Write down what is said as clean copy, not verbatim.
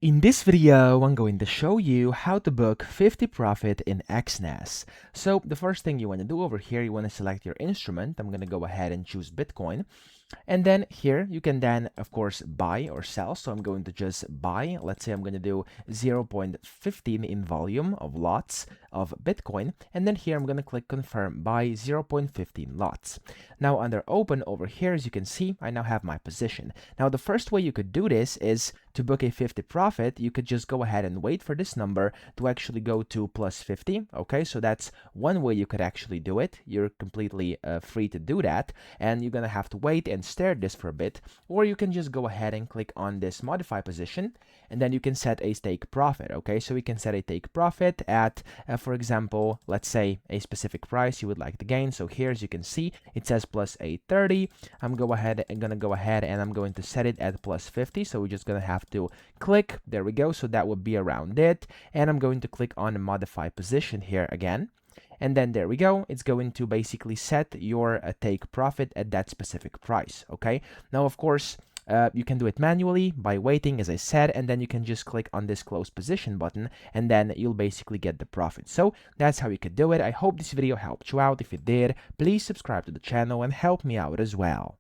In this video, I'm going to show you how to book 50 profit in Exness. So the first thing you want to do over here, you want to select your instrument. I'm going to go ahead and choose Bitcoin. And then here you can then of course buy or sell. So I'm going to just buy. Let's say I'm going to do 0.15 in volume of lots of Bitcoin. And then here I'm going to click confirm buy 0.15 lots. Now under open over here, as you can see, I now have my position. Now the first way you could do this is to book a 50 profit. You could just go ahead and wait for this number to actually go to plus 50. Okay, so that's one way you could actually do it. You're completely free to do that, and you're gonna have to wait and stare at this for a bit, or you can just go ahead and click on this modify position, and then you can set a take profit. Okay, so we can set a take profit at for example, let's say a specific price you would like to gain. So here, as you can see, it says plus 830. I'm gonna go ahead and I'm going to set it at plus 50. So we're just gonna have to click, there we go, so that would be around it, and I'm going to click on modify position here again, and then there we go, it's going to basically set your take profit at that specific price. Okay, now of course you can do it manually by waiting, as I said, and then you can just click on this close position button, and then you'll basically get the profit. So that's how you could do it. I hope this video helped you out. If it did, please subscribe to the channel and help me out as well.